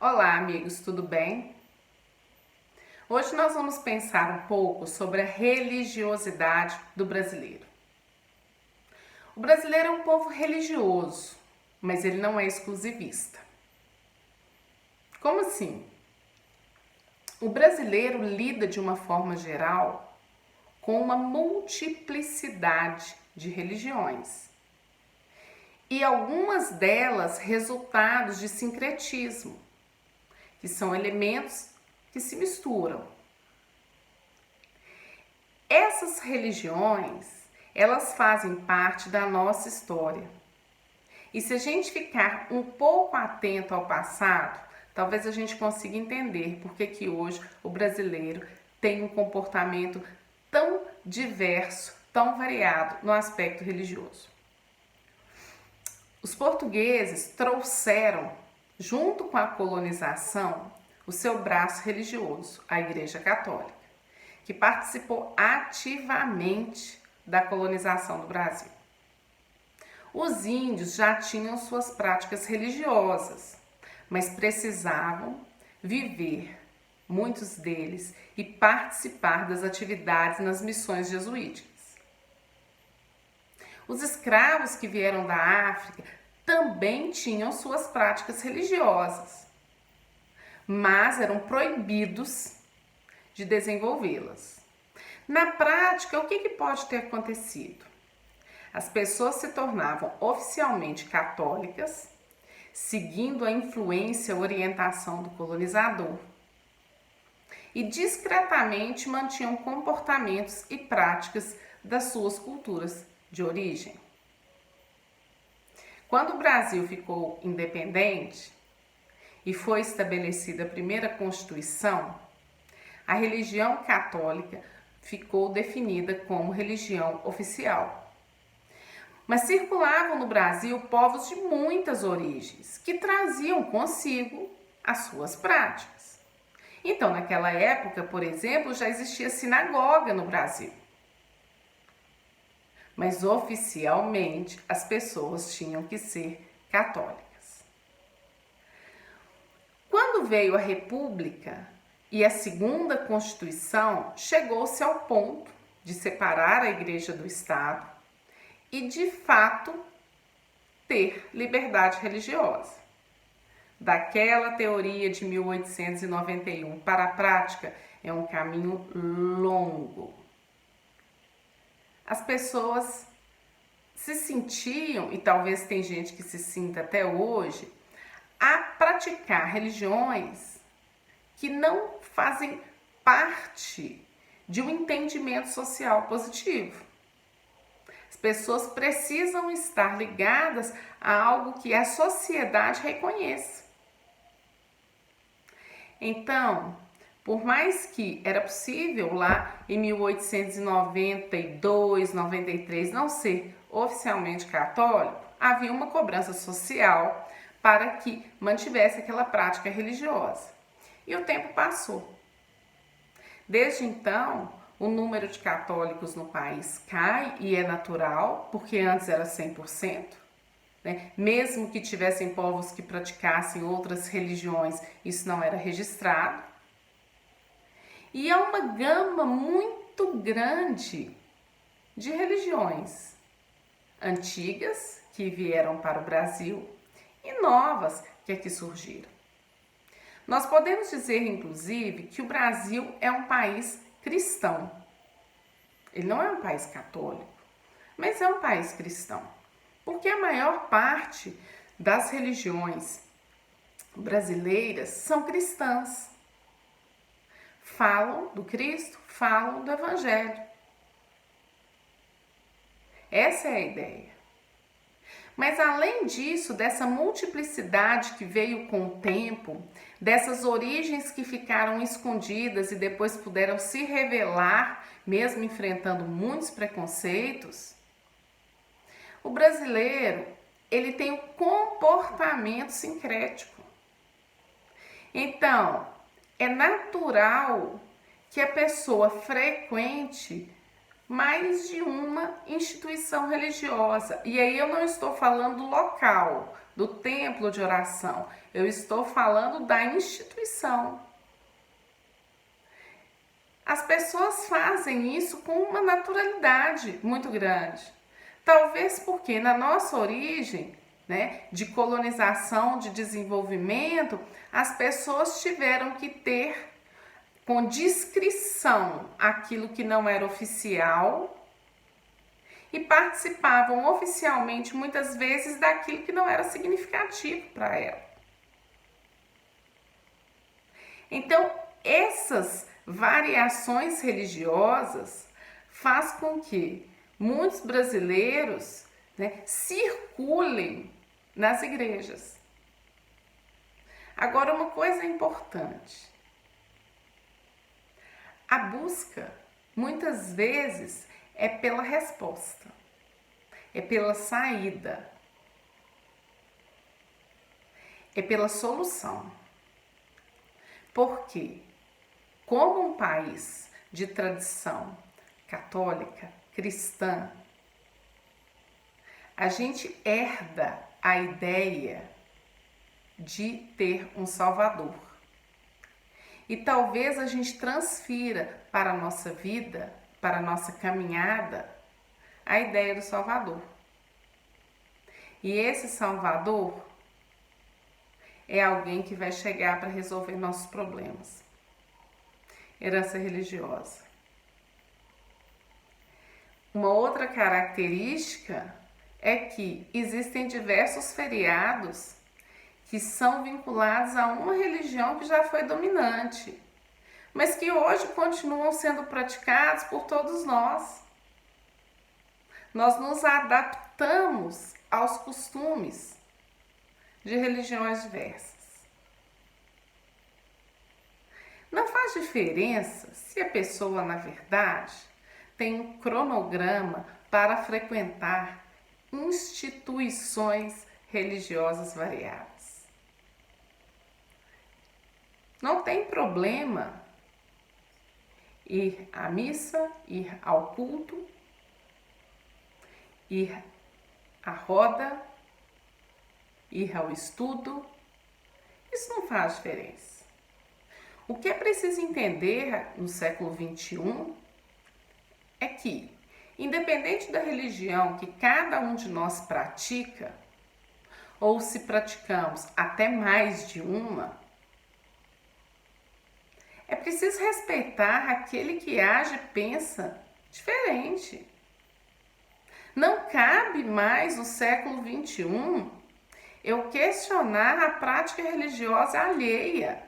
Olá, amigos, tudo bem? Hoje nós vamos pensar um pouco sobre a religiosidade do brasileiro. O brasileiro é um povo religioso, mas ele não é exclusivista. Como assim? O brasileiro lida de uma forma geral com uma multiplicidade de religiões e algumas delas resultados de sincretismo, que são elementos que se misturam. Essas religiões, elas fazem parte da nossa história. E se a gente ficar um pouco atento ao passado, talvez a gente consiga entender por que hoje o brasileiro tem um comportamento tão diverso, tão variado no aspecto religioso. Os portugueses trouxeram, junto com a colonização, o seu braço religioso, a Igreja Católica, que participou ativamente da colonização do Brasil. Os índios já tinham suas práticas religiosas, mas precisavam viver, muitos deles, e participar das atividades nas missões jesuíticas. Os escravos que vieram da África também tinham suas práticas religiosas, mas eram proibidos de desenvolvê-las. Na prática, o que pode ter acontecido? As pessoas se tornavam oficialmente católicas, seguindo a influência e orientação do colonizador, e discretamente mantinham comportamentos e práticas das suas culturas de origem. Quando o Brasil ficou independente e foi estabelecida a primeira Constituição, a religião católica ficou definida como religião oficial. Mas circulavam no Brasil povos de muitas origens, que traziam consigo as suas práticas. Então, naquela época, por exemplo, já existia sinagoga no Brasil. Mas oficialmente as pessoas tinham que ser católicas. Quando veio a República e a segunda Constituição, chegou-se ao ponto de separar a Igreja do Estado e, de fato, ter liberdade religiosa. Daquela teoria de 1891 para a prática é um caminho longo. As pessoas se sentiam, e talvez tem gente que se sinta até hoje, a praticar religiões que não fazem parte de um entendimento social positivo. As pessoas precisam estar ligadas a algo que a sociedade reconheça. Então, por mais que era possível lá em 1892, 93 não ser oficialmente católico, havia uma cobrança social para que mantivesse aquela prática religiosa. E o tempo passou. Desde então, o número de católicos no país cai e é natural, porque antes era 100%. Mesmo que tivessem povos que praticassem outras religiões, isso não era registrado. E há uma gama muito grande de religiões antigas que vieram para o Brasil e novas que aqui surgiram. Nós podemos dizer, inclusive, que o Brasil é um país cristão. Ele não é um país católico, mas é um país cristão. Porque a maior parte das religiões brasileiras são cristãs. Falam do Cristo, falam do Evangelho. Essa é a ideia. Mas além disso, dessa multiplicidade que veio com o tempo, dessas origens que ficaram escondidas e depois puderam se revelar, mesmo enfrentando muitos preconceitos, o brasileiro, ele tem um comportamento sincrético. Então, é natural que a pessoa frequente mais de uma instituição religiosa. E aí eu não estou falando local, do templo de oração. Eu estou falando da instituição. As pessoas fazem isso com uma naturalidade muito grande. Talvez porque na nossa origem, né, de colonização, de desenvolvimento, as pessoas tiveram que ter com discrição aquilo que não era oficial e participavam oficialmente muitas vezes daquilo que não era significativo para ela. Então, essas variações religiosas faz com que muitos brasileiros, né, circulem nas igrejas. Agora, uma coisa importante. A busca, muitas vezes, é pela resposta, é pela saída, é pela solução. Porque, como um país de tradição católica, cristã, a gente herda a ideia de ter um Salvador. E talvez a gente transfira para a nossa vida, para a nossa caminhada, a ideia do Salvador. E esse Salvador é alguém que vai chegar para resolver nossos problemas. Herança religiosa. Uma outra característica é que existem diversos feriados que são vinculados a uma religião que já foi dominante, mas que hoje continuam sendo praticados por todos nós. Nós nos adaptamos aos costumes de religiões diversas. Não faz diferença se a pessoa, na verdade, tem um cronograma para frequentar instituições religiosas variadas. Não tem problema ir à missa, ir ao culto, ir à roda, ir ao estudo. Isso não faz diferença. O que é preciso entender no século XXI é que, independente da religião que cada um de nós pratica, ou se praticamos até mais de uma, é preciso respeitar aquele que age e pensa diferente. Não cabe mais no século XXI eu questionar a prática religiosa alheia.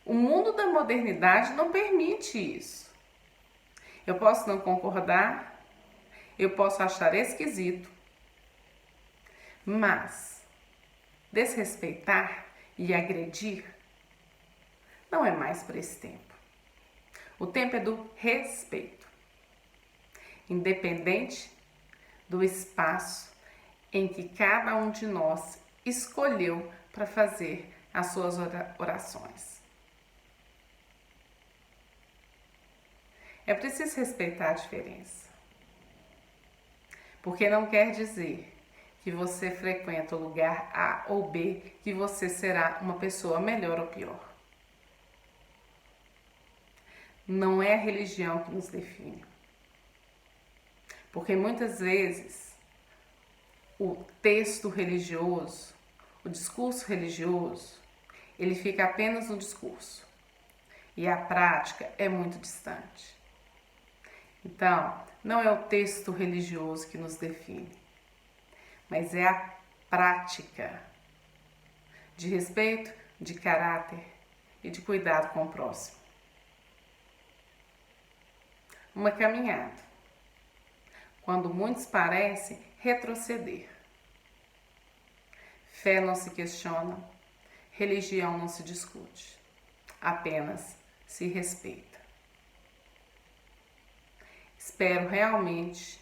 O mundo da modernidade não permite isso. Eu posso não concordar, eu posso achar esquisito, mas desrespeitar e agredir não é mais para esse tempo. O tempo é do respeito, independente do espaço em que cada um de nós escolheu para fazer as suas orações. É preciso respeitar a diferença, porque não quer dizer que você frequenta o lugar A ou B que você será uma pessoa melhor ou pior. Não é a religião que nos define, porque muitas vezes o texto religioso, o discurso religioso, ele fica apenas no discurso e a prática é muito distante. Então, não é o texto religioso que nos define, mas é a prática de respeito, de caráter e de cuidado com o próximo. Uma caminhada, quando muitos parecem retroceder. Fé não se questiona, religião não se discute, apenas se respeita. Espero realmente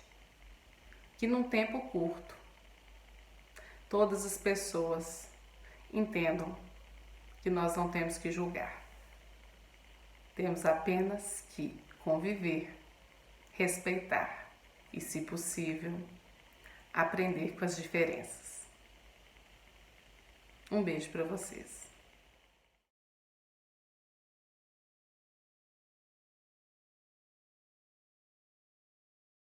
que num tempo curto todas as pessoas entendam que nós não temos que julgar. Temos apenas que conviver, respeitar e, se possível, aprender com as diferenças. Um beijo para vocês.